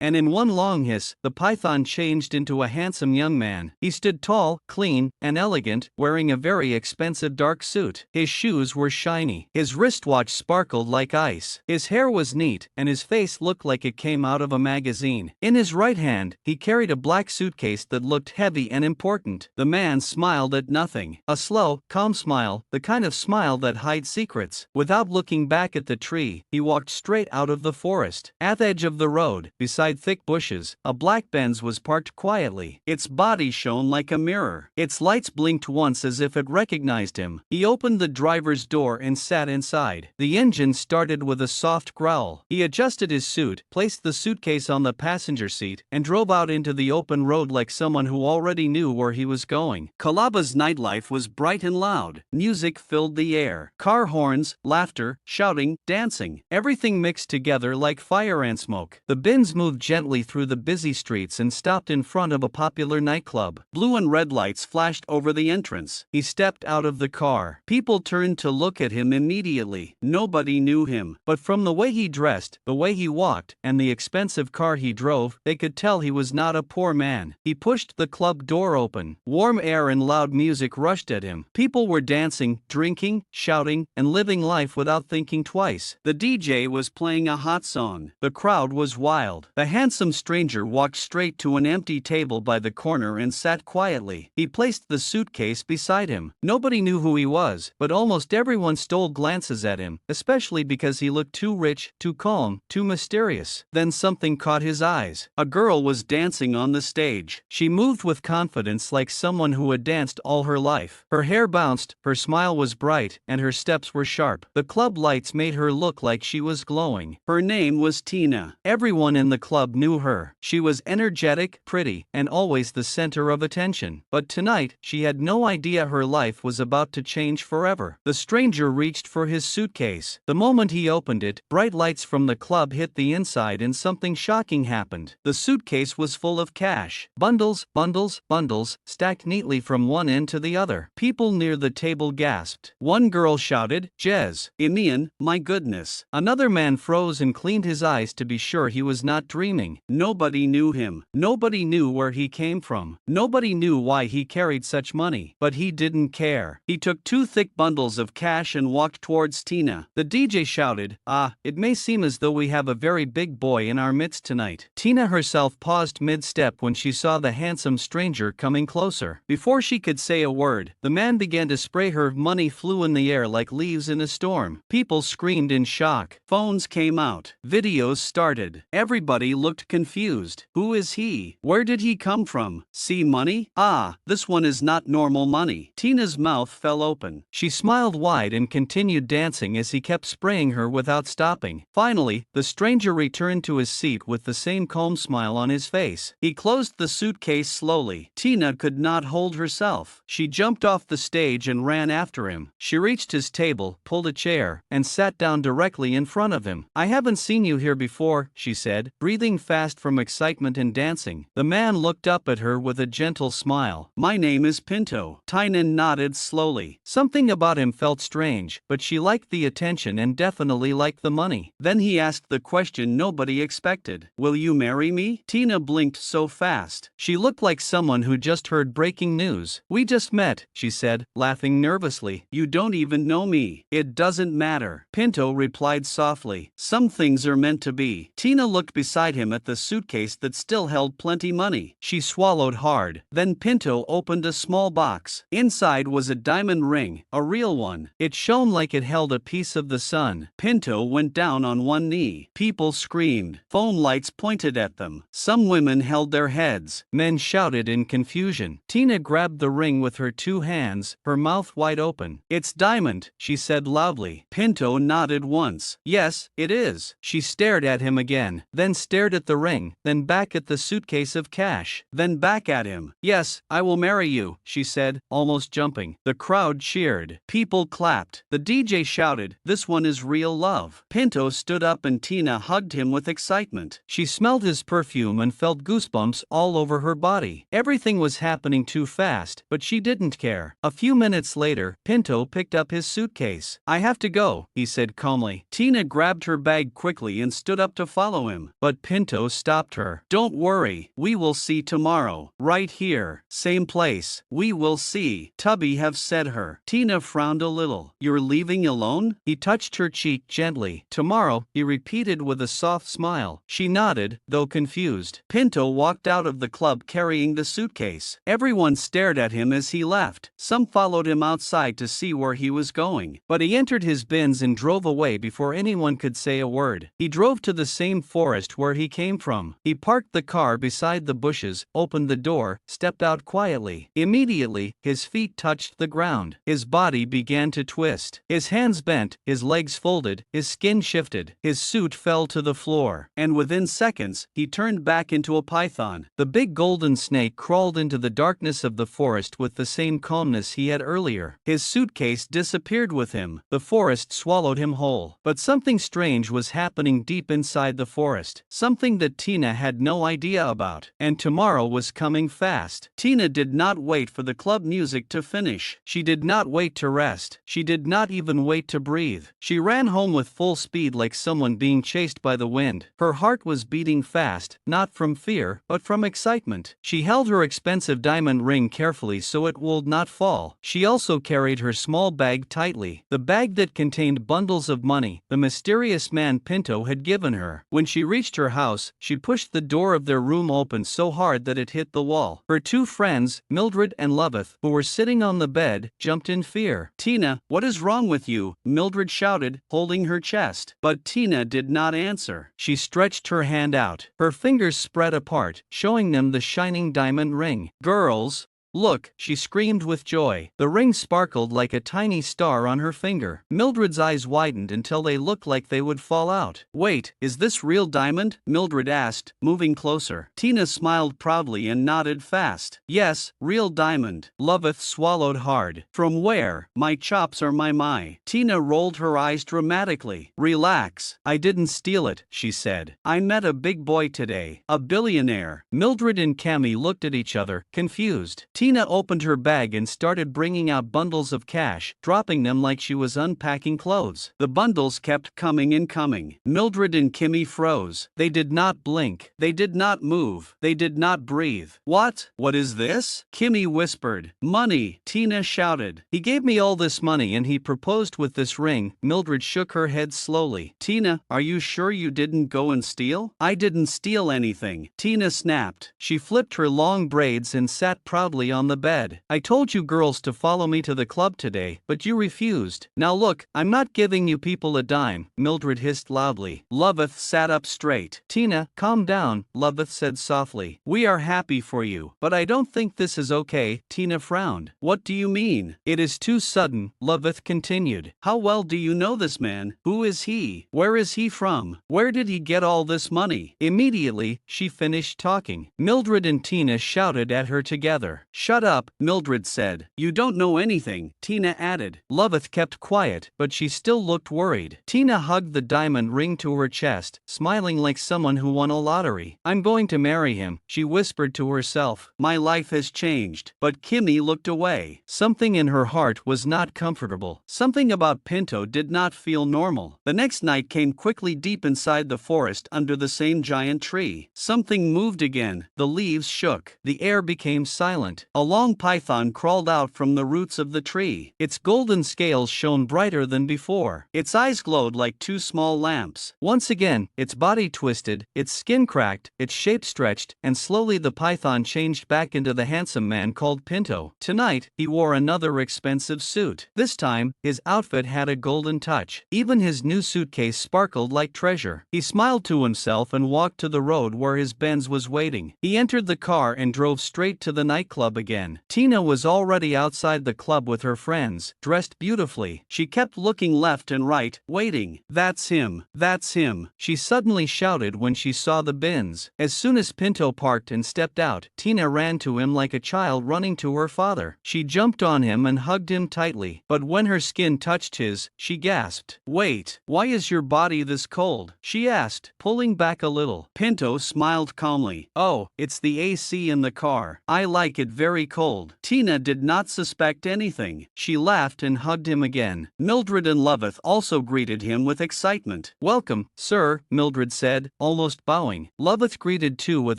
and in one long hiss, the python changed into a handsome young man. He stood tall, clean, and elegant, wearing a very expensive dark suit. His shoes were shiny. His wristwatch sparkled like ice. His hair was neat, and his face looked like it came out of a magazine. In his right hand, he carried a black suitcase that looked heavy and important. The man smiled at nothing. A slow, calm smile, the kind of smile that hides secrets. Without looking back at the tree, he walked straight out of the forest. At the edge of the road, beside thick bushes, a black Benz was parked quietly. Its body shone like a mirror. Its lights blinked once as if it recognized him. He opened the driver's door and sat inside. The engine started with a soft growl. He adjusted his suit, placed the suitcase on the passenger seat, and drove out into the open road like someone who already knew where he was going. Calaba's nightlife was bright and loud. Music filled the air. Car horns, laughter, shouting, dancing. Everything mixed together like fire and smoke. The Benz moved gently through the busy streets and stopped in front of a popular nightclub. Blue and red lights flashed over the entrance. He stepped out of the car. People turned to look at him immediately. Nobody knew him, but from the way he dressed, the way he walked, and the expensive car he drove, they could tell he was not a poor man. He pushed the club door open. Warm air and loud music rushed at him. People were dancing, drinking, shouting, and living life without thinking twice. The DJ was playing a hot song. The crowd was wild. The handsome stranger walked straight to an empty table by the corner and sat quietly. He placed the suitcase beside him. Nobody knew who he was, but almost everyone stole glances at him, especially because he looked too rich, too calm, too mysterious. Then something caught his eyes. A girl was dancing on the stage. She moved with confidence like someone who had danced all her life. Her hair bounced, her smile was bright, and her steps were sharp. The club lights made her look like she was glowing. Her name was Tina. Everyone in the club knew her. She was energetic, pretty, and always the center of attention. But tonight, she had no idea her life was about to change forever. The stranger reached for his suitcase. The moment he opened it, bright lights from the club hit the inside and something shocking happened. The suitcase was full of cash. Bundles, bundles, bundles, stacked neatly from one end to the other. People near the table gasped. One girl shouted, "Jez, Imian, my goodness." Another man froze and cleaned his eyes to be sure he was not dreaming. Nobody knew him. Nobody knew where he came from. Nobody knew why he carried such money. But he didn't care. He took two thick bundles of cash and walked towards Tina. The DJ shouted, "Ah, it may seem as though we have a very big boy in our midst tonight." Tina herself paused mid-step when she saw the handsome stranger coming closer. Before she could say a word, the man began to spray her. Money flew in the air like leaves in a storm. People screamed in shock. Phones came out. Videos started. Everybody looked confused. Who is he? Where did he come from? See money? Ah, this one is not normal money. Tina's mouth fell open. She smiled wide and continued dancing as he kept spraying her without stopping. Finally, the stranger returned to his seat with the same calm smile on his face. He closed the suitcase slowly. Tina could not hold herself. She jumped off the stage and ran after him. She reached his table, pulled a chair, and sat down directly in front of him. "I haven't seen you here before," she said, breathing fast from excitement and dancing. The man looked up at her with a gentle smile. "My name is Pinto." Tina nodded slowly. Something about him felt strange, but she liked the attention and definitely liked the money. Then he asked the question nobody expected. "Will you marry me?" Tina blinked so fast. She looked like someone who just heard breaking news. "We just met," she said, laughing nervously. "You don't even know me." "It doesn't matter," Pinto replied softly. "Some things are meant to be." Tina looked beside him at the suitcase that still held plenty money. She swallowed hard. Then Pinto opened a small box. Inside was a diamond ring, a real one. It shone like it held a piece of the sun. Pinto went down on one knee. People screamed. Phone lights pointed at them. Some women held their heads. Men shouted in confusion. Tina grabbed the ring with her two hands, her mouth wide open. "It's diamond," she said loudly. Pinto nodded once. "Yes, it is." She stared at him again, then stared at the ring, then back at the suitcase of cash, then back at him. "Yes, I will marry you," she said, almost jumping. The crowd cheered. People clapped. The DJ shouted, "This one is real love." Pinto stood up and Tina hugged him with excitement. She smelled his perfume and felt goosebumps all over her body. Everything was happening too fast, but she didn't care. A few minutes later, Pinto picked up his suitcase. "I have to go," he said calmly. Tina grabbed her bag quickly and stood up to follow him. But Pinto stopped her. Don't worry, we will see tomorrow. Right here, same place, we will see. Tubby have said her. Tina frowned a little. You're leaving alone? He touched her cheek gently. Tomorrow, he repeated with a soft smile. She nodded, though confused. Pinto walked out of the club carrying the suitcase. Everyone stared at him as he left. Some followed him outside to see where he was going. But he entered his Benz and drove away before anyone could say a word. He drove to the same forest where he came from. He parked the car beside the bushes, opened the door, stepped out quietly. Immediately, his feet touched the ground. His body began to twist. His hands bent, his legs folded, his skin shifted. His suit fell to the floor. And within seconds, he turned back into a python. The big golden snake crawled into the darkness of the forest with the same calmness he had earlier. His suitcase disappeared with him. The forest swallowed him whole. But something strange was happening deep inside the forest. Something that Tina had no idea about. And tomorrow was coming fast. Tina did not wait for the club music to finish. She did not wait to rest. She did not even wait to breathe. She ran home with full speed like someone being chased by the wind. Her heart was beating fast, not from fear, but from excitement. She held her expensive diamond ring carefully so it would not fall. She also carried her small bag tightly, the bag that contained bundles of money the mysterious man Pinto had given her. When she reached her house, she pushed the door of their room open so hard that it hit the wall. Her two friends, Mildred and Loveth, who were sitting on the bed, jumped in fear. Tina, what is wrong with you? Mildred shouted, holding her chest. But Tina did not answer. She stretched her hand out. Her fingers spread apart, showing them the shining diamond ring. Girls, look, she screamed with joy. The ring sparkled like a tiny star on her finger. Mildred's eyes widened until they looked like they would fall out. Wait, is this real diamond? Mildred asked, moving closer. Tina smiled proudly and nodded fast. Yes, real diamond. Loveth swallowed hard. From where? My chops are my. Tina rolled her eyes dramatically. Relax, I didn't steal it, she said. I met a big boy today, a billionaire. Mildred and Cammy looked at each other, confused. Tina opened her bag and started bringing out bundles of cash, dropping them like she was unpacking clothes. The bundles kept coming and coming. Mildred and Kimmy froze. They did not blink. They did not move. They did not breathe. What? What is this? Kimmy whispered. Money, Tina shouted. He gave me all this money and he proposed with this ring. Mildred shook her head slowly. Tina, are you sure you didn't go and steal? I didn't steal anything, Tina snapped. She flipped her long braids and sat proudly on the bed. I told you girls to follow me to the club today, but you refused. Now look, I'm not giving you people a dime, Mildred hissed loudly. Loveth sat up straight. Tina, calm down, Loveth said softly. We are happy for you, but I don't think this is okay, Tina frowned. What do you mean? It is too sudden, Loveth continued. How well do you know this man? Who is he? Where is he from? Where did he get all this money? Immediately, she finished talking. Mildred and Tina shouted at her together. Shut up, Mildred said. You don't know anything, Tina added. Loveth kept quiet, but she still looked worried. Tina hugged the diamond ring to her chest, smiling like someone who won a lottery. I'm going to marry him, she whispered to herself. My life has changed. But Kimmy looked away. Something in her heart was not comfortable. Something about Pinto did not feel normal. The next night came quickly deep inside the forest under the same giant tree. Something moved again. The leaves shook. The air became silent. A long python crawled out from the roots of the tree. Its golden scales shone brighter than before. Its eyes glowed like two small lamps. Once again, its body twisted, its skin cracked, its shape stretched, and slowly the python changed back into the handsome man called Pinto. Tonight, he wore another expensive suit. This time, his outfit had a golden touch. Even his new suitcase sparkled like treasure. He smiled to himself and walked to the road where his Benz was waiting. He entered the car and drove straight to the nightclub again. Tina was already outside the club with her friends, dressed beautifully. She kept looking left and right, waiting. That's him. That's him, she suddenly shouted when she saw the Benz. As soon as Pinto parked and stepped out, Tina ran to him like a child running to her father. She jumped on him and hugged him tightly, but when her skin touched his, she gasped. Wait, why is your body this cold? She asked, pulling back a little. Pinto smiled calmly. Oh, it's the AC in the car. I like it very very cold. Tina did not suspect anything. She laughed and hugged him again. Mildred and Loveth also greeted him with excitement. "Welcome, sir," Mildred said, almost bowing. Loveth greeted too with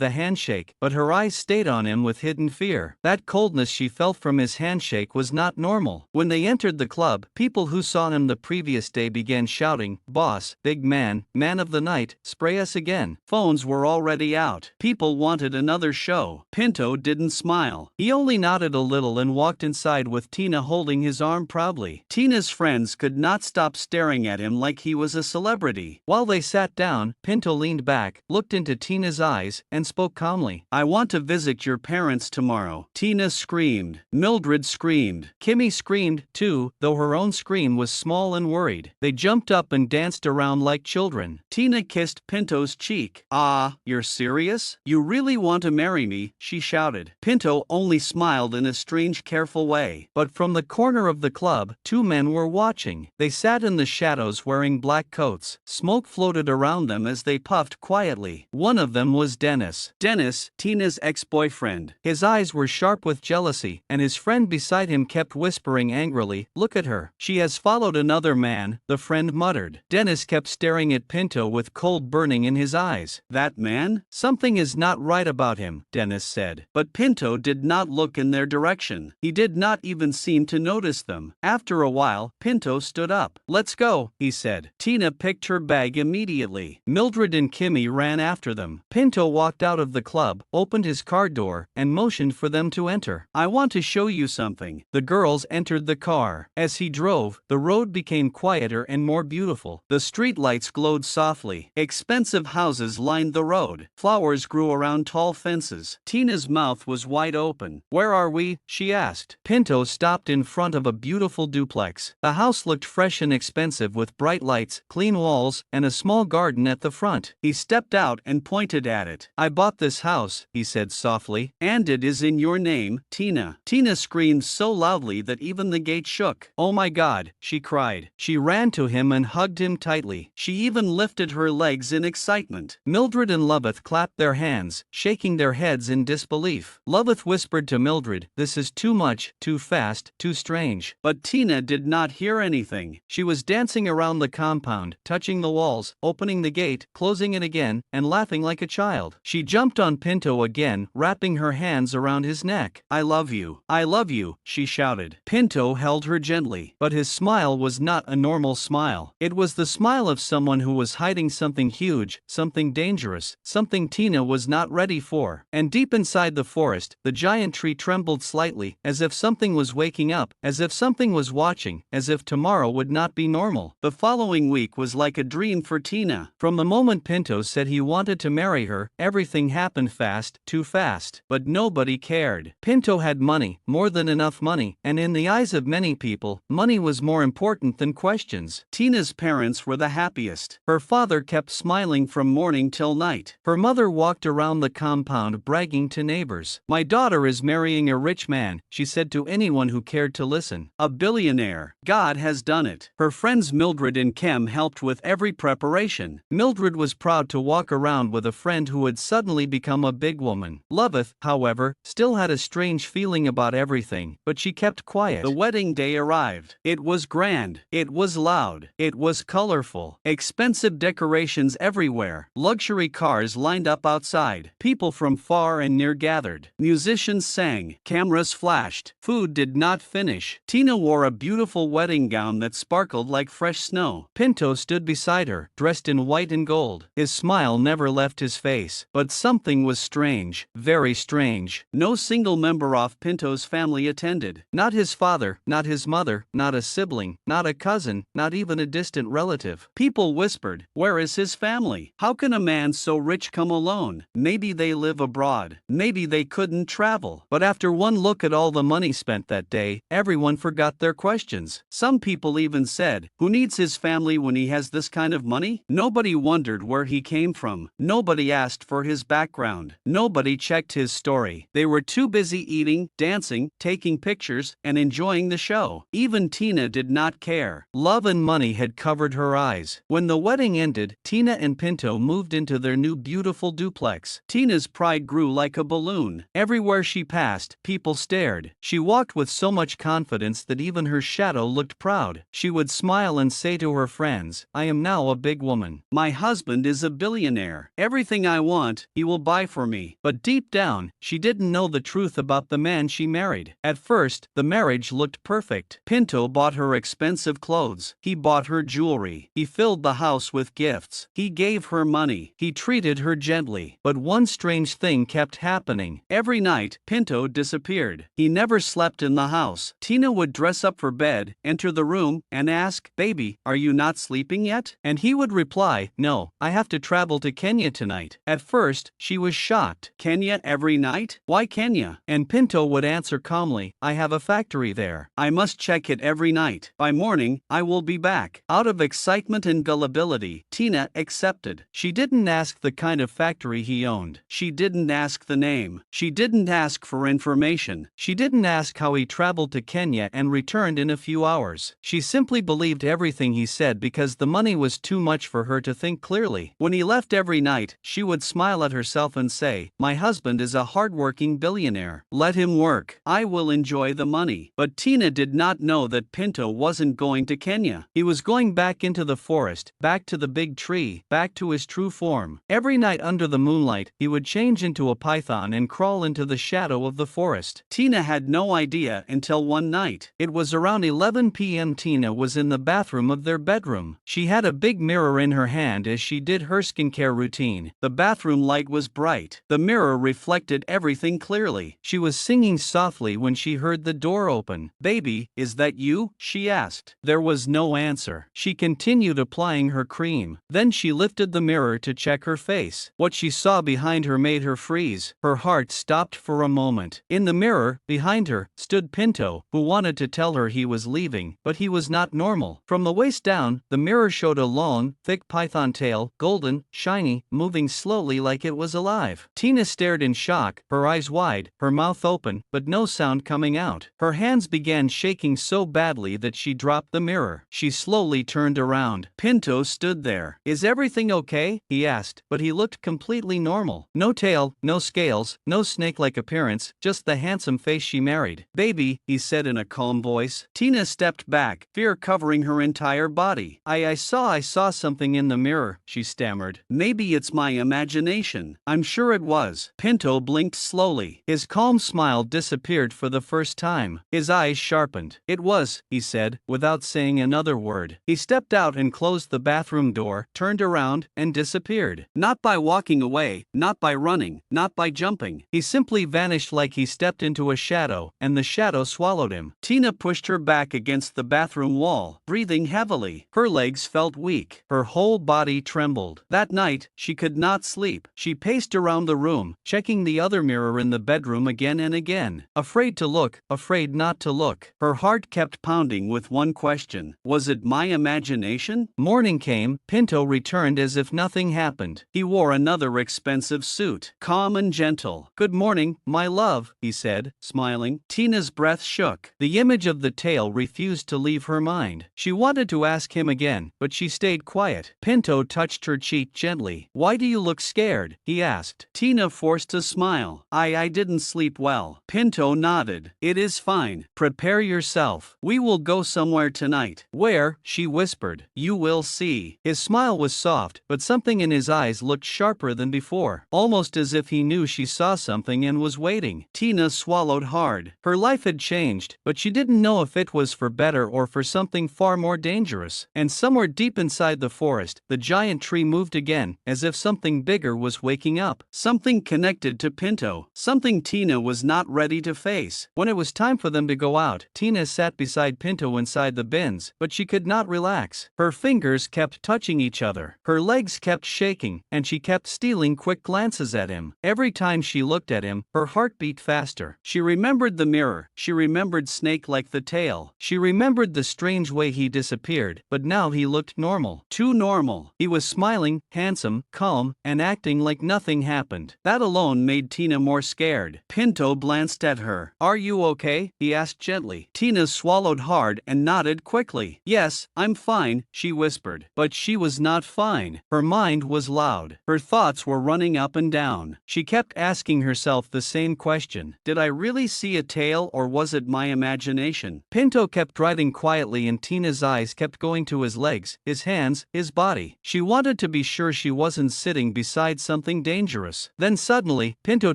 a handshake, but her eyes stayed on him with hidden fear. That coldness she felt from his handshake was not normal. When they entered the club, people who saw him the previous day began shouting, "Boss, big man, man of the night, spray us again." Phones were already out. People wanted another show. Pinto didn't smile. He only nodded a little and walked inside with Tina holding his arm proudly. Tina's friends could not stop staring at him like he was a celebrity. While they sat down, Pinto leaned back, looked into Tina's eyes, and spoke calmly. "I want to visit your parents tomorrow." Tina screamed. Mildred screamed. Kimmy screamed, too, though her own scream was small and worried. They jumped up and danced around like children. Tina kissed Pinto's cheek. "Ah, you're serious? You really want to marry me?" she shouted. Pinto only smiled in a strange, careful way. But from the corner of the club, two men were watching. They sat in the shadows wearing black coats. Smoke floated around them as they puffed quietly. One of them was Dennis. Dennis, Tina's ex-boyfriend. His eyes were sharp with jealousy, and his friend beside him kept whispering angrily, "Look at her. She has followed another man," the friend muttered. Dennis kept staring at Pinto with cold burning in his eyes. "That man? Something is not right about him," Dennis said. But Pinto did not look in their direction. He did not even seem to notice them. After a while, Pinto stood up. "Let's go," he said. Tina picked her bag immediately. Mildred and Kimmy ran after them. Pinto walked out of the club, opened his car door, and motioned for them to enter. "I want to show you something." The girls entered the car. As he drove, the road became quieter and more beautiful. The street lights glowed softly. Expensive houses lined the road. Flowers grew around tall fences. Tina's mouth was wide open. "Where are we?" she asked. Pinto stopped in front of a beautiful duplex. The house looked fresh and expensive with bright lights, clean walls, and a small garden at the front. He stepped out and pointed at it. "I bought this house," he said softly. "And it is in your name, Tina." Tina screamed so loudly that even the gate shook. "Oh my God," she cried. She ran to him and hugged him tightly. She even lifted her legs in excitement. Mildred and Loveth clapped their hands, shaking their heads in disbelief. Loveth whispered to Mildred, "This is too much, too fast, too strange." But Tina did not hear anything. She was dancing around the compound, touching the walls, opening the gate, closing it again, and laughing like a child. She jumped on Pinto again, wrapping her hands around his neck. "I love you. I love you," she shouted. Pinto held her gently, but his smile was not a normal smile. It was the smile of someone who was hiding something huge, something dangerous, something Tina was not ready for. And deep inside the forest, the giant tree trembled slightly, as if something was waking up, as if something was watching, as if tomorrow would not be normal. The following week was like a dream for Tina. From the moment Pinto said he wanted to marry her, everything happened fast, too fast. But nobody cared. Pinto had money, more than enough money, and in the eyes of many people, money was more important than questions. Tina's parents were the happiest. Her father kept smiling from morning till night. Her mother walked around the compound bragging to neighbors. "My daughter is marrying a rich man," she said to anyone who cared to listen. "A billionaire. God has done it." Her friends Mildred and Kem helped with every preparation. Mildred was proud to walk around with a friend who had suddenly become a big woman. Loveth, however, still had a strange feeling about everything, but she kept quiet. The wedding day arrived. It was grand. It was loud. It was colorful. Expensive decorations everywhere. Luxury cars lined up outside. People from far and near gathered. Musicians sang. Cameras flashed. Food did not finish. Tina wore a beautiful wedding gown that sparkled like fresh snow. Pinto stood beside her, dressed in white and gold. His smile never left his face. But something was strange, very strange. No single member of Pinto's family attended. Not his father, not his mother, not a sibling, not a cousin, not even a distant relative. People whispered, "Where is his family? How can a man so rich come alone? Maybe they live abroad. Maybe they couldn't travel." But after one look at all the money spent that day, everyone forgot their questions. Some people even said, "Who needs his family when he has this kind of money?" Nobody wondered where he came from. Nobody asked for his background. Nobody checked his story. They were too busy eating, dancing, taking pictures, and enjoying the show. Even Tina did not care. Love and money had covered her eyes. When the wedding ended, Tina and Pinto moved into their new beautiful duplex. Tina's pride grew like a balloon. Everywhere she she passed, people stared. She walked with so much confidence that even her shadow looked proud. She would smile and say to her friends, "I am now a big woman. My husband is a billionaire. Everything I want, he will buy for me." But deep down, she didn't know the truth about the man she married. At first, the marriage looked perfect. Pinto bought her expensive clothes. He bought her jewelry. He filled the house with gifts. He gave her money. He treated her gently. But one strange thing kept happening. Every night, Pinto disappeared. He never slept in the house. Tina would dress up for bed, enter the room, and ask, "Baby, are you not sleeping yet?" And he would reply, "No, I have to travel to Kenya tonight." At first, she was shocked. "Kenya every night? Why Kenya?" And Pinto would answer calmly, "I have a factory there. I must check it every night. By morning, I will be back." Out of excitement and gullibility, Tina accepted. She didn't ask the kind of factory he owned. She didn't ask the name. She didn't ask for information. She didn't ask how he traveled to Kenya and returned in a few hours. She simply believed everything he said because the money was too much for her to think clearly. When he left every night, she would smile at herself and say, "My husband is a hardworking billionaire. Let him work. I will enjoy the money." But Tina did not know that Pinto wasn't going to Kenya. He was going back into the forest, back to the big tree, back to his true form. Every night under the moonlight, he would change into a python and crawl into the shadow of the forest. Tina had no idea until one night. It was around 11 p.m. Tina was in the bathroom of their bedroom. She had a big mirror in her hand as she did her skincare routine. The bathroom light was bright. The mirror reflected everything clearly. She was singing softly when she heard the door open. "Baby, is that you?" she asked. There was no answer. She continued applying her cream. Then she lifted the mirror to check her face. What she saw behind her made her freeze. Her heart stopped for a moment. In the mirror, behind her, stood Pinto, who wanted to tell her he was leaving, but he was not normal. From the waist down, the mirror showed a long, thick python tail, golden, shiny, moving slowly like it was alive. Tina stared in shock, her eyes wide, her mouth open, but no sound coming out. Her hands began shaking so badly that she dropped the mirror. She slowly turned around. Pinto stood there. "Is everything okay?" he asked, but he looked completely normal. No tail, no scales, no snake-like appearance, just the handsome face she married. "Baby," he said in a calm voice. Tina stepped back, fear covering her entire body. I saw something in the mirror," she stammered. "Maybe it's my imagination." "I'm sure it was." Pinto blinked slowly. His calm smile disappeared for the first time. His eyes sharpened. "It was," he said, without saying another word. He stepped out and closed the bathroom door, turned around, and disappeared. Not by walking away, not by running, not by jumping. He simply vanished like he stepped into a shadow, and the shadow swallowed him. Tina pushed her back against the bathroom wall, breathing heavily. Her legs felt weak. Her whole body trembled. That night, she could not sleep. She paced around the room, checking the other mirror in the bedroom again and again. Afraid to look, afraid not to look. Her heart kept pounding with one question. Was it my imagination? Morning came. Pinto returned as if nothing happened. He wore another expensive suit, calm and gentle. "Good morning, my love," he said, smiling. Tina's breath shook. The image of the tail refused to leave her mind. She wanted to ask him again, but she stayed quiet. Pinto touched her cheek gently. "Why do you look scared?" he asked. Tina forced a smile. I didn't sleep well." Pinto nodded. "It is fine. Prepare yourself. We will go somewhere tonight." "Where?" she whispered. "You will see." His smile was soft, but something in his eyes looked sharper than before, almost as if he knew she saw something and was waiting. Tina swallowed hard. Her life had changed, but she didn't know if it was for better or for something far more dangerous. And somewhere deep inside the forest, the giant tree moved again, as if something bigger was waking up. Something connected to Pinto, something Tina was not ready to face. When it was time for them to go out, Tina sat beside Pinto inside the bins, but she could not relax. Her fingers kept touching each other. Her legs kept shaking, and she kept stealing quick glances at him. Every time she looked at him, her heart beat faster. She remembered the mirror. She remembered Snake like the tail. She remembered the strange way he disappeared, but now he looked normal. Too normal. He was smiling, handsome, calm, and acting like nothing happened. That alone made Tina more scared. Pinto glanced at her. "Are you okay?" he asked gently. Tina swallowed hard and nodded quickly. "Yes, I'm fine," she whispered. But she was not fine. Her mind was loud. Her thoughts were running up and down. She kept asking herself the same same question. Did I really see a tail or was it my imagination? Pinto kept riding quietly and Tina's eyes kept going to his legs, his hands, his body. She wanted to be sure she wasn't sitting beside something dangerous. Then suddenly, Pinto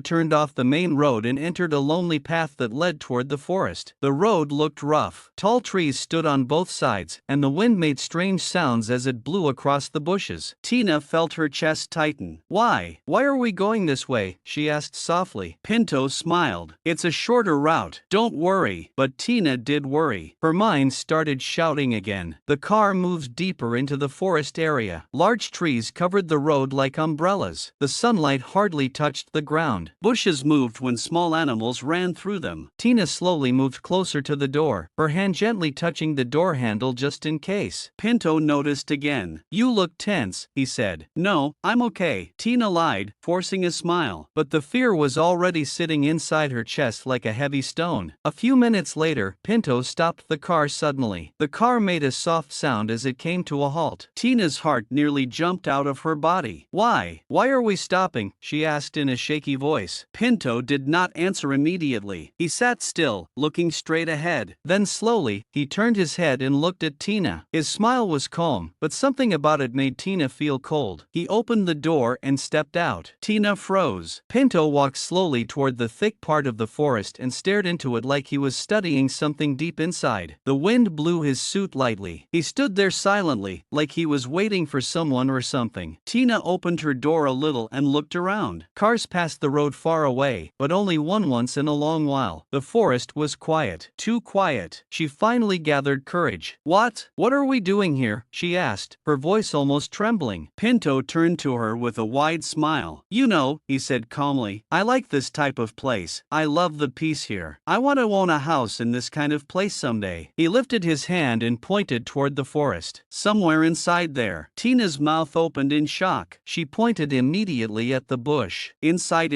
turned off the main road and entered a lonely path that led toward the forest. The road looked rough. Tall trees stood on both sides, and the wind made strange sounds as it blew across the bushes. Tina felt her chest tighten. Why are we going this way? She asked softly. Pinto smiled. It's a shorter route, don't worry. But Tina did worry. Her mind started shouting again. The car moved deeper into the forest area. Large trees covered the road like umbrellas. The sunlight hardly touched the ground. Bushes moved when small animals ran through them. Tina slowly moved closer to the door, her hand gently touching the door handle just in case. Pinto noticed again. You look tense, he said. No, I'm okay, Tina lied, forcing a smile. But the fear was already sitting inside her chest like a heavy stone. A few minutes later, Pinto stopped the car suddenly. The car made a soft sound as it came to a halt. Tina's heart nearly jumped out of her body. Why are we stopping? She asked in a shaky voice. Pinto did not answer immediately. He sat still, looking straight ahead. Then slowly, he turned his head and looked at Tina. His smile was calm, but something about it made Tina feel cold. He opened the door and stepped out. Tina froze. Pinto walked slowly toward the thick part of the forest and stared into it like he was studying something deep inside. The wind blew his suit lightly. He stood there silently, like he was waiting for someone or something. Tina opened her door a little and looked around. Cars passed the road far away, but only once in a long while. The forest was quiet. Too quiet. She finally gathered courage. What are we doing here? She asked, her voice almost trembling. Pinto turned to her with a wide smile. You know, he said calmly, I like this type of place. I love the peace here. I want to own a house in this kind of place someday. He lifted his hand and pointed toward the forest. Somewhere inside there. Tina's mouth opened in shock. She pointed immediately at the bush. Inside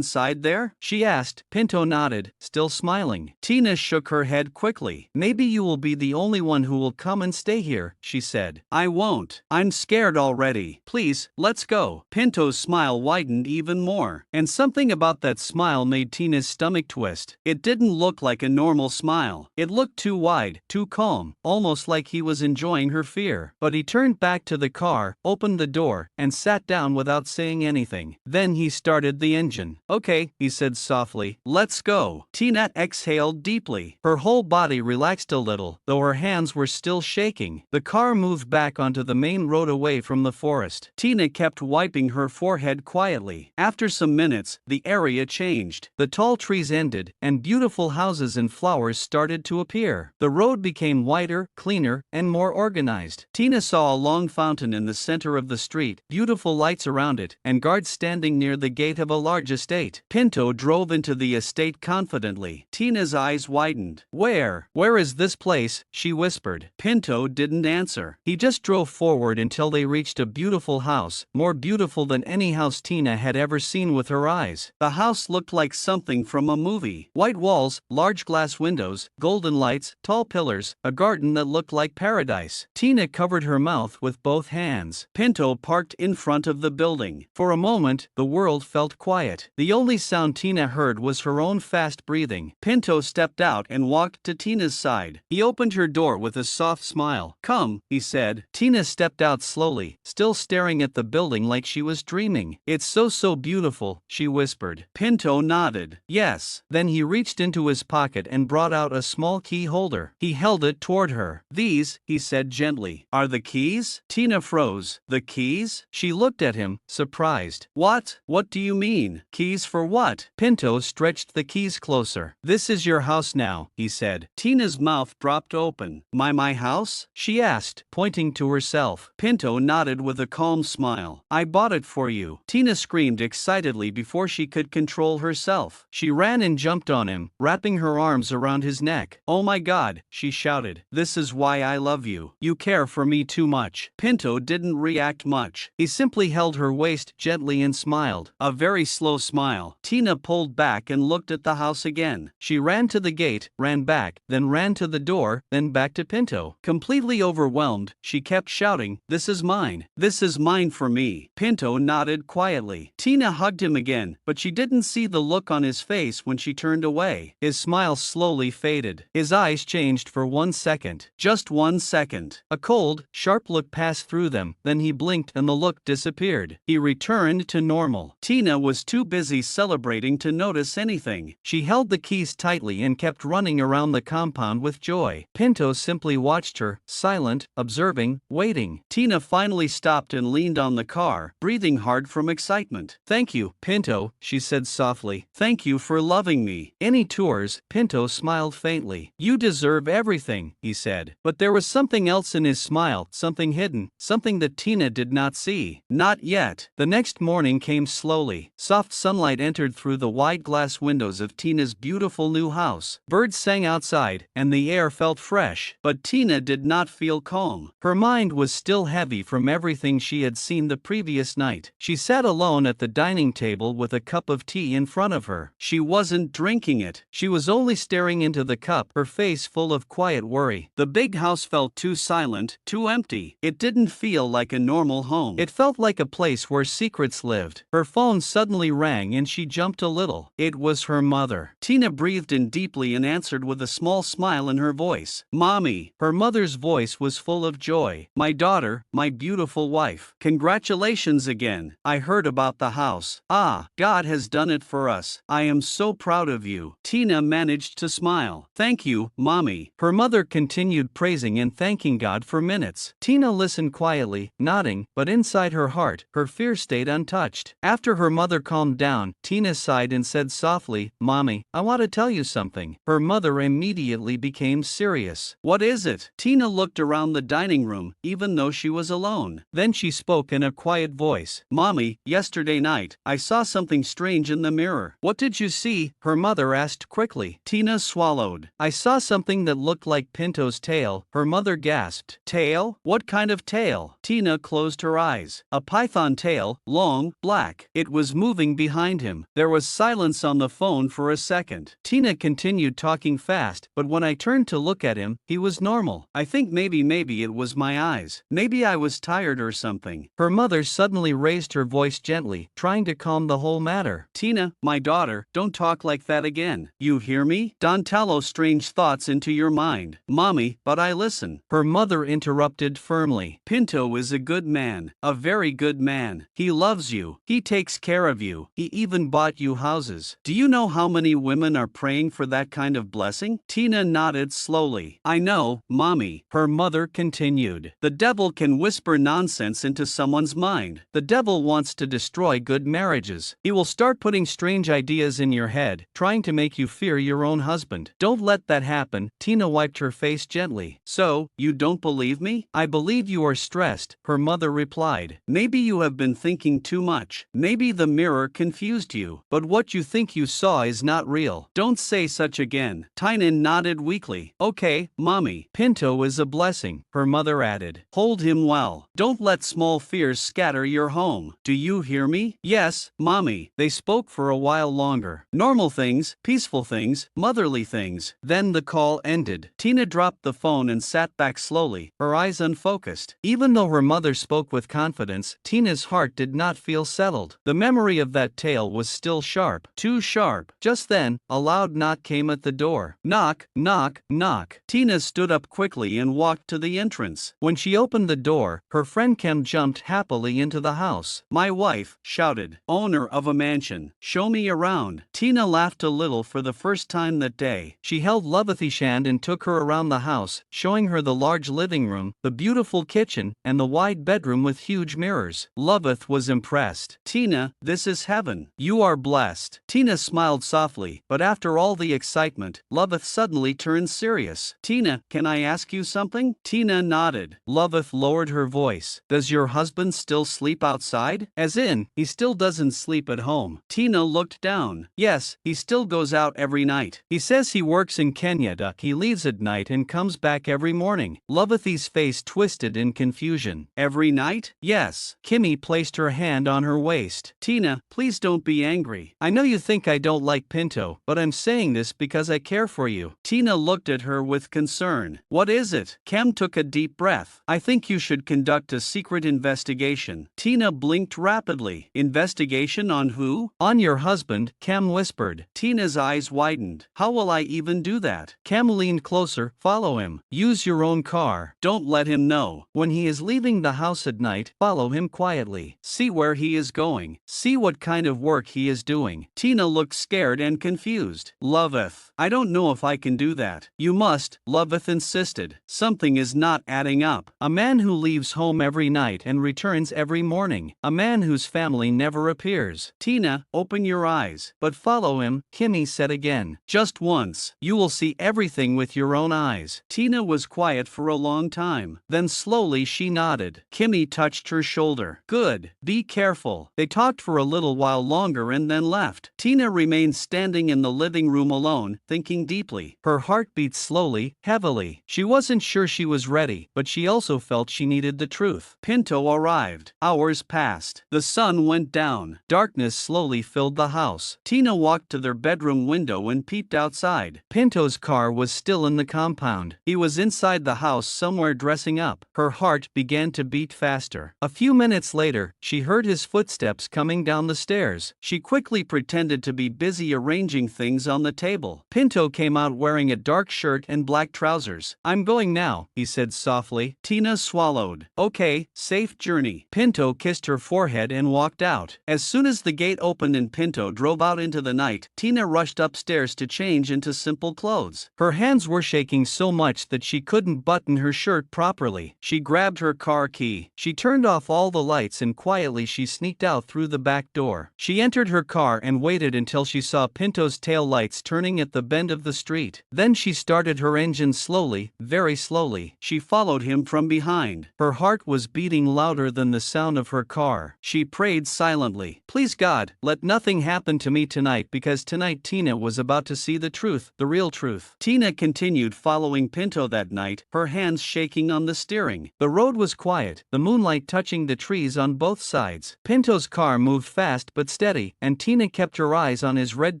there? She asked. Pinto nodded, still smiling. Tina shook her head quickly. Maybe you will be the only one who will come and stay here, she said. I won't. I'm scared already. Please, let's go. Pinto's smile widened even more. And something about that smile made Tina's stomach twist. It didn't look like a normal smile. It looked too wide, too calm, almost like he was enjoying her fear. But he turned back to the car, opened the door, and sat down without saying anything. Then he started the engine. Okay, he said softly, let's go. Tina exhaled deeply. Her whole body relaxed a little, though her hands were still shaking. The car moved back onto the main road away from the forest. Tina kept wiping her forehead quietly. After some minutes, the area changed. The tall trees ended, and beautiful houses and flowers started to appear. The road became wider, cleaner, and more organized. Tina saw a long fountain in the center of the street, beautiful lights around it, and guards standing near the gate of a large estate. Pinto drove into the estate confidently. Tina's eyes widened. Where is this place? She whispered. Pinto didn't answer. He just drove forward until they reached a beautiful house, more beautiful than any house Tina had ever seen with her eyes. The house looked like something from a movie. White walls, large glass windows, golden lights, tall pillars, a garden that looked like paradise. Tina covered her mouth with both hands. Pinto parked in front of the building. For a moment, the world felt quiet. The only sound Tina heard was her own fast breathing. Pinto stepped out and walked to Tina's side. He opened her door with a soft smile. Come, he said. Tina stepped out slowly, still staring at the building like she was dreaming. It's so beautiful, she whispered. Pinto nodded. Yes. Then he reached into his pocket and brought out a small key holder. He held it toward her. These, he said gently, are the keys? Tina froze. The keys? She looked at him, surprised. What do you mean? Keys for what? Pinto stretched the keys closer. This is your house now, he said. Tina's mouth dropped open. My house? She asked, pointing to herself. Pinto nodded with a calm smile. I bought it for you. Tina screamed excitedly before she could control herself. She ran and jumped on him, wrapping her arms around his neck. Oh my God, she shouted. This is why I love you. You care for me too much. Pinto didn't react much. He simply held her waist gently and smiled. A very slow smile. Tina pulled back and looked at the house again. She ran to the gate, ran back, then ran to the door, then back to Pinto. Completely overwhelmed, she kept shouting, this is mine. This is mine for me. Pinto nodded quietly. Tina hugged him again, but she didn't see the look look on his face when she turned away. His smile slowly faded. His eyes changed for 1 second. Just 1 second. A cold, sharp look passed through them, then he blinked and the look disappeared. He returned to normal. Tina was too busy celebrating to notice anything. She held the keys tightly and kept running around the compound with joy. Pinto simply watched her, silent, observing, waiting. Tina finally stopped and leaned on the car, breathing hard from excitement. "Thank you, Pinto," she said softly. "Thank you for loving me." "Any tours?" Pinto smiled faintly. "You deserve everything," he said. But there was something else in his smile, something hidden, something that Tina did not see. Not yet. The next morning came slowly. Soft sunlight entered through the wide glass windows of Tina's beautiful new house. Birds sang outside, and the air felt fresh. But Tina did not feel calm. Her mind was still heavy from everything she had seen the previous night. She sat alone at the dining table with a cup of tea in front of her. She wasn't drinking it. She was only staring into the cup, her face full of quiet worry. The big house felt too silent, too empty. It didn't feel like a normal home. It felt like a place where secrets lived. Her phone suddenly rang and she jumped a little. It was her mother. Tina breathed in deeply and answered with a small smile in her voice. "Mommy." Her mother's voice was full of joy. "My daughter, my beautiful wife. Congratulations again. I heard about the house. Ah, God has done it for us. I am so proud of you." Tina managed to smile. "Thank you, Mommy." Her mother continued praising and thanking God for minutes. Tina listened quietly, nodding, but inside her heart, her fear stayed untouched. After her mother calmed down, Tina sighed and said softly, "Mommy, I want to tell you something." Her mother immediately became serious. "What is it?" Tina looked around the dining room, even though she was alone. Then she spoke in a quiet voice. "Mommy, yesterday night, I saw something strange in the mirror." "What did you see?" her mother asked quickly. Tina swallowed. "I saw something that looked like Pinto's tail," her mother gasped. "Tail? What kind of tail?" Tina closed her eyes. "A python tail, long, black. It was moving behind him." There was silence on the phone for a second. Tina continued talking fast, "But when I turned to look at him, he was normal. I think maybe it was my eyes. Maybe I was tired or something." Her mother suddenly raised her voice gently, trying to calm the whole matter. "Tina, my daughter, don't talk like that again. You hear me? Don't allow strange thoughts into your mind." "Mommy, but I listen." Her mother interrupted firmly. "Pinto is a good man, a very good man. He loves you. He takes care of you. He even bought you houses. Do you know how many women are praying for that kind of blessing?" Tina nodded slowly. "I know, Mommy." Her mother continued. "The devil can whisper nonsense into someone's mind. The devil wants to destroy good marriages. He will start putting strange ideas in your head, trying to make you fear your own husband. Don't let that happen." Tina wiped her face gently. "So, you don't believe me?" "I believe you are stressed," her mother replied. "Maybe you have been thinking too much. Maybe the mirror confused you. But what you think you saw is not real. Don't say such again." Tina nodded weakly. "Okay, Mommy." "Pinto is a blessing," her mother added. "Hold him well. Don't let small fears scatter your home. Do you hear me?" "Yes, Mommy." They spoke for a while longer. Normal things, peaceful things, motherly things. Then the call ended. Tina dropped the phone and sat back slowly, her eyes unfocused. Even though her mother spoke with confidence, Tina's heart did not feel settled. The memory of that tale was still sharp, too sharp. Just then, a loud knock came at the door. Knock, knock, knock. Tina stood up quickly and walked to the entrance. When she opened the door, her friend Kem jumped happily into the house. "My wife," shouted, "owner of a mansion. Show me around." Tina laughed a little for the first time that day. She held Lovithy's hand and took her around the house, showing her the large living room, the beautiful kitchen, and the wide bedroom with huge mirrors. Lovith was impressed. "Tina, this is heaven. You are blessed." Tina smiled softly, but after all the excitement, Lovith suddenly turned serious. "Tina, can I ask you something?" Tina nodded. Lovith lowered her voice. "Does your husband still sleep outside? As in, he still doesn't sleep at home?" Tina looked down. "Yes, he still goes out every night. He says he works in Kenya. He leaves at night and comes back every morning." Lovithy's face twisted in confusion. "Every night?" "Yes." Kimmy placed her hand on her waist. "Tina, please don't be angry. I know you think I don't like Pinto, but I'm saying this because I care for you." Tina looked at her with concern. "What is it?" Kem took a deep breath. "I think you should conduct a secret investigation." Tina blinked rapidly. "Investigation on who?" "On your husband." opened, Cam whispered. Tina's eyes widened. How will I even do that? Cam leaned closer. Follow him. Use your own car. Don't let him know. When he is leaving the house at night, follow him quietly. See where he is going. See what kind of work he is doing. Tina looked scared and confused. Loveth, I don't know if I can do that. You must, Loveth insisted. Something is not adding up. A man who leaves home every night and returns every morning. A man whose family never appears. Tina, open your eyes. But follow him, Kimmy said again. Just once. You will see everything with your own eyes. Tina was quiet for a long time. Then slowly she nodded. Kimmy touched her shoulder. Good. Be careful. They talked for a little while longer and then left. Tina remained standing in the living room alone, thinking deeply. Her heart beat slowly, heavily. She wasn't sure she was ready, but she also felt she needed the truth. Pinto arrived. Hours passed. The sun went down. Darkness slowly filled the house. Tina walked to their bedroom window and peeped outside. Pinto's car was still in the compound. He was inside the house somewhere dressing up. Her heart began to beat faster. A few minutes later, she heard his footsteps coming down the stairs. She quickly pretended to be busy arranging things on the table. Pinto came out wearing a dark shirt and black trousers. I'm going now, he said softly. Tina swallowed. Okay, safe journey. Pinto kissed her forehead and walked out. As soon as the gate opened and Pinto drove out into the night, Tina rushed upstairs to change into simple clothes. Her hands were shaking so much that she couldn't button her shirt properly. She grabbed her car key. She turned off all the lights and quietly she sneaked out through the back door. She entered her car and waited until she saw Pinto's tail lights turning at the bend of the street. Then she started her engine slowly, very slowly. She followed him from behind. Her heart was beating louder than the sound of her car. She prayed silently. Please God, let nothing happen to me tonight, because tonight Tina was about to see the truth, the real truth. Tina continued following Pinto that night, her hands shaking on the steering. The road was quiet, the moonlight touching the trees on both sides. Pinto's car moved fast but steady, and Tina kept her eyes on his red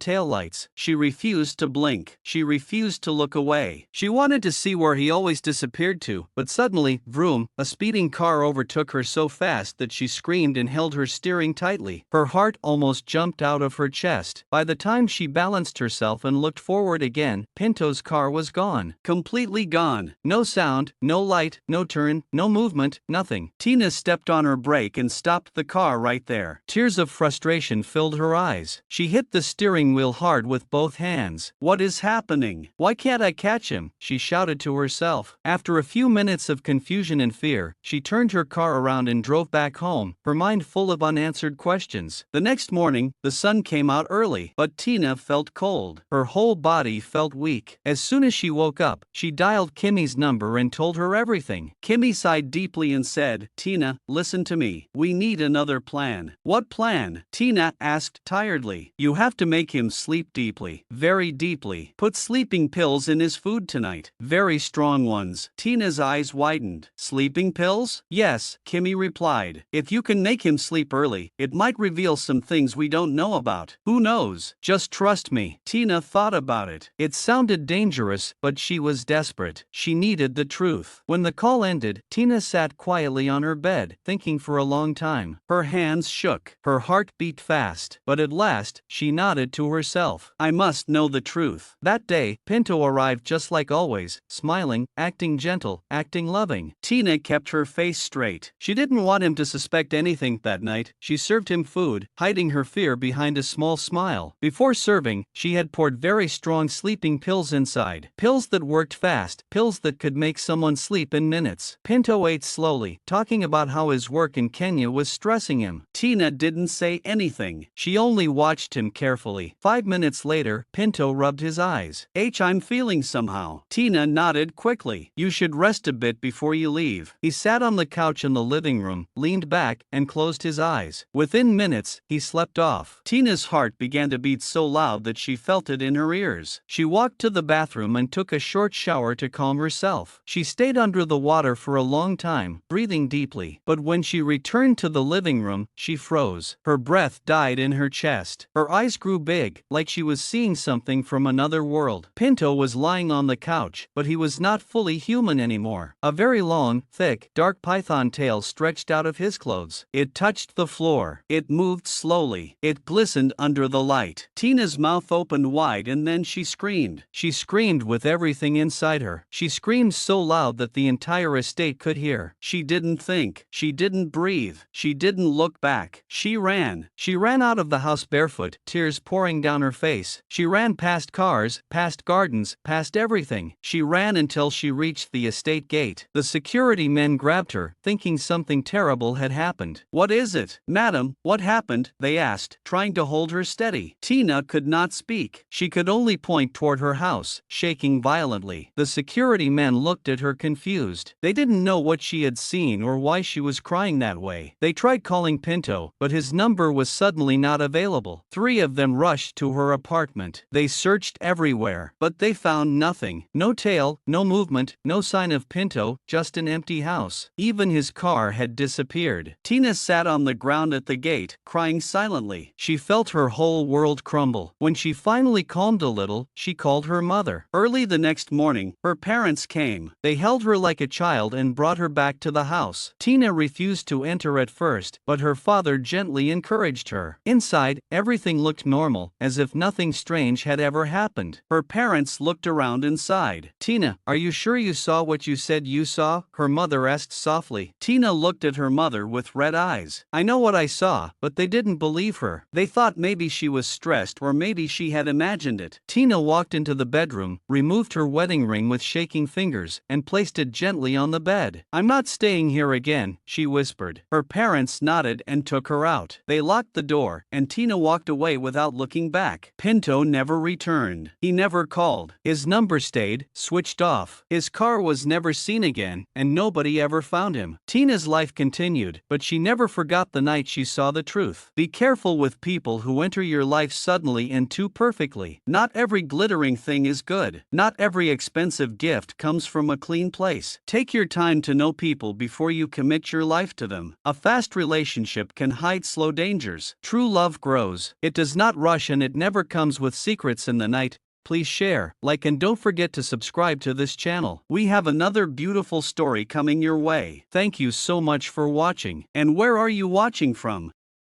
taillights. She refused to blink. She refused to look away. She wanted to see where he always disappeared to, but suddenly, vroom, a speeding car overtook her so fast that she screamed and held her steering tightly. Her heart almost jumped out of her chest. By the time she balanced herself and looked forward again, Pinto's car was gone. Completely gone. No sound, no light, no turn, no movement, nothing. Tina stepped on her brake and stopped the car right there. Tears of frustration filled her eyes. She hit the steering wheel hard with both hands. What is happening? Why can't I catch him? She shouted to herself. After a few minutes of confusion and fear, she turned her car around and drove back home, her mind full of unanswered questions. The next morning, the sun came out early, but Tina felt cold. Her whole body felt weak. As soon as she woke up, she dialed Kimmy's number and told her everything. Kimmy sighed deeply and said, Tina, listen to me. We need another plan. What plan? Tina asked tiredly. You have to make him sleep deeply. Very deeply. Put sleeping pills in his food tonight. Very strong ones. Tina's eyes widened. Sleeping pills? Yes, Kimmy replied. If you can make him sleep early, it might reveal some things we don't know about. Who knows? Just trust me. Tina thought about it. It sounded dangerous, but she was desperate. She needed the truth. When the call ended, Tina sat quietly on her bed, thinking for a long time. Her hands shook. Her heart beat fast. But at last, she nodded to herself. I must know the truth. That day, Pinto arrived just like always, smiling, acting gentle, acting loving. Tina kept her face straight. She didn't want him to suspect anything that night. She served him food, hiding her fear behind a small smile. Before serving, she had poured very strong sleeping pills inside. Pills that worked fast, pills that could make someone sleep in minutes. Pinto ate slowly, talking about how his work in Kenya was stressing him. Tina didn't say anything. She only watched him carefully. 5 minutes later, Pinto rubbed his eyes. I'm feeling somehow. Tina nodded quickly. You should rest a bit before you leave. He sat on the couch in the living room, leaned back, and closed his eyes. Within minutes, he slept off. Tina's heart began to beat so loud that she felt it in her ears. She walked to the bathroom and took a short shower to calm herself. She stayed under the water for a long time, breathing deeply. But when she returned to the living room, she froze. Her breath died in her chest. Her eyes grew big, like she was seeing something from another world. Pinto was lying on the couch, but he was not fully human anymore. A very long, thick, dark python tail stretched out of his clothes. It touched the floor. It moved slowly. It glistened glistened under the light. Tina's mouth opened wide and then she screamed. She screamed with everything inside her. She screamed so loud that the entire estate could hear. She didn't think. She didn't breathe. She didn't look back. She ran. She ran out of the house barefoot, tears pouring down her face. She ran past cars, past gardens, past everything. She ran until she reached the estate gate. The security men grabbed her, thinking something terrible had happened. "What is it, madam? What happened?" they asked, trying to hold her steady. Tina could not speak. She could only point toward her house, shaking violently. The security men looked at her confused. They didn't know what she had seen or why she was crying that way. They tried calling Pinto, but his number was suddenly not available. 3 of them rushed to her apartment. They searched everywhere, but they found nothing. No tail, no movement, no sign of Pinto, just an empty house. Even his car had disappeared. Tina sat on the ground at the gate, crying silently. She felt her whole world crumble. When she finally calmed a little, she called her mother. Early the next morning, her parents came. They held her like a child and brought her back to the house. Tina refused to enter at first, but her father gently encouraged her. Inside, everything looked normal, as if nothing strange had ever happened. Her parents looked around inside. "Tina, are you sure you saw what you said you saw?" her mother asked softly. Tina looked at her mother with red eyes. "I know what I saw," but they didn't believe her. They thought maybe she was stressed or maybe she had imagined it. Tina walked into the bedroom, removed her wedding ring with shaking fingers, and placed it gently on the bed. "I'm not staying here again," she whispered. Her parents nodded and took her out. They locked the door, and Tina walked away without looking back. Pinto never returned. He never called. His number stayed switched off. His car was never seen again, and nobody ever found him. Tina's life continued, but she never forgot the night she saw the truth. Be careful with people who enter your life suddenly and too perfectly. Not every glittering thing is good. Not every expensive gift comes from a clean place. Take your time to know people before you commit your life to them. A fast relationship can hide slow dangers. True love grows. It does not rush and it never comes with secrets in the night. Please share, like, and don't forget to subscribe to this channel. We have another beautiful story coming your way. Thank you so much for watching. And where are you watching from?